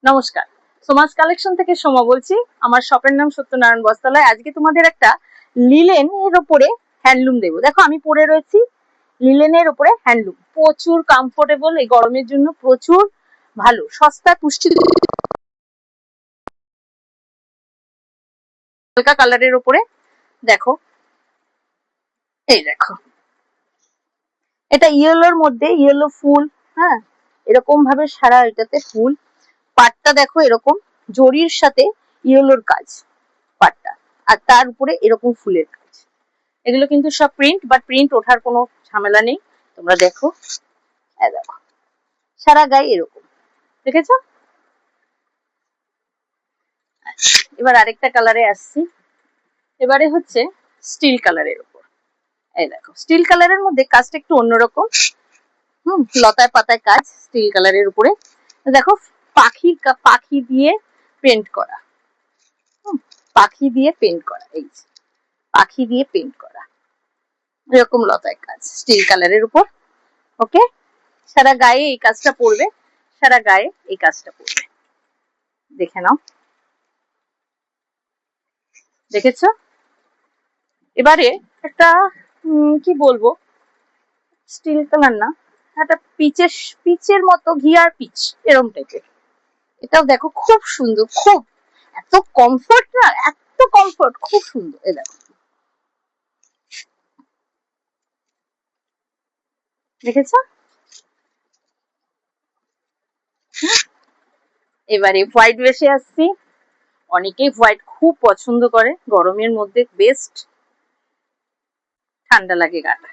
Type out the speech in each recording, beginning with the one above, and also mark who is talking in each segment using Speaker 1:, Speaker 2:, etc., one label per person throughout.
Speaker 1: নমস্কার, সোমাস কালেকশন থেকে সোমা বলছি। আমার শপের নাম সত্যনারায়ণ বস্ত্রালয়। আজকে তোমাদের একটা লিলেন এর উপরে হ্যান্ডলুম দেবো। দেখো আমি পরে রয়েছি লিলেনের উপরে হ্যান্ডলুম, প্রচুর কমফোর্টেবল, এই গরমের জন্য প্রচুর ভালো, সস্তা, পুষ্টি, হালকা কালারের উপরে। দেখো, এই দেখো, এটা ইয়েলোর মধ্যে ইয়েলো ফুল, হ্যাঁ, এরকম ভাবে সারা এটাতে ফুল। পাটটা দেখো এরকম জরির সাথে ইয়েলোর কাজ পাটটা, আর তার উপরে এরকম ফুলের কাজ। এগুলো কিন্তু সব প্রিন্ট, বাট প্রিন্ট ওঠার কোনো ঝামেলা নেই। তোমরা দেখো, দেখো সারা গায়ে এরকম, দেখেছো? এবার আরেকটা কালারে আসছি। এবারে হচ্ছে স্টিল কালারের উপর। এই দেখো, স্টিল কালারের মধ্যে কাজটা একটু অন্যরকম, লতায় পাতায় কাজ স্টিল কালারের উপরে। দেখো পাখি দিয়ে পেন্ট করা, পাখি দিয়ে পেন্ট করা, এই পাখি দিয়ে পেন্ট করা, এরকম লতায় কাজ স্টিল কালারের উপর। ওকে, সারা গায়ে এই কাজটা পড়বে, সারা গায়ে এই কাজটা পড়বে। দেখে নাও, দেখেছো? এবারে একটা কি বলবো, স্টিল কালার না, একটা পিচের মতো, ঘিয়ার পিচ এরম টাইপের। এটাও দেখো খুব সুন্দর, খুব এত কমফোর্ট না, এত কমফোর্ট, খুব সুন্দর। এ দেখো, দেখেছো? এবারে হোয়াইট বেশে আসছি। অনেকেই হোয়াইট খুব পছন্দ করে, গরমের মধ্যে বেস্ট, ঠান্ডা লাগে গাটা।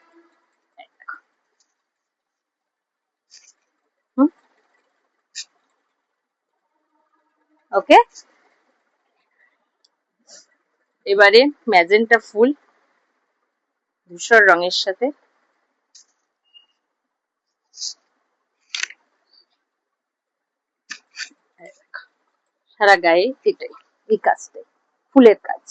Speaker 1: ওকে, এবারে ম্যাজেন্টা ফুল ধূসর রঙের সাথে, সারা গায়ে এটাই, এই কাজটাই, ফুলের কাজ।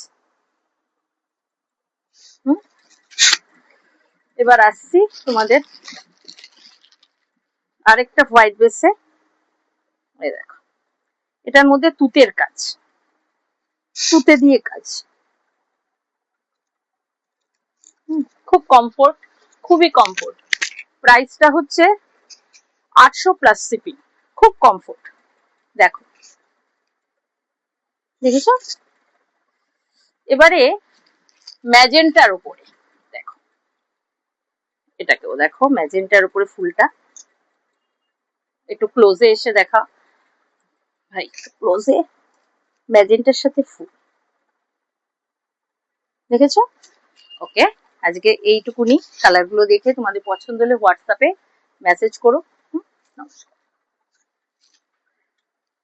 Speaker 1: এবার আসছি তোমাদের আরেকটা হোয়াইট বেসে। এই দেখো, এটার মধ্যে তুতের কাজ, তুতে দিয়ে কাজ, খুব কমফোর্ট, খুবই কমফোর্ট। প্রাইসটা হচ্ছে 800+ শিপিং, খুব কমফোর্ট। দেখো, দেখেছো? এবারে ম্যাজেন্টার উপরে দেখো, এটাকেও দেখো, ম্যাজেন্টার উপরে ফুলটা একটু ক্লোজে এসে দেখা ভাই, ক্লোজে ম্যাজেন্টার সাথে ফুল, দেখেছো? ওকে, আজকে এইটুকুনি। কালারগুলো দেখে তোমাদের পছন্দ হলে হোয়াটসঅ্যাপে মেসেজ করো। নমস্কার।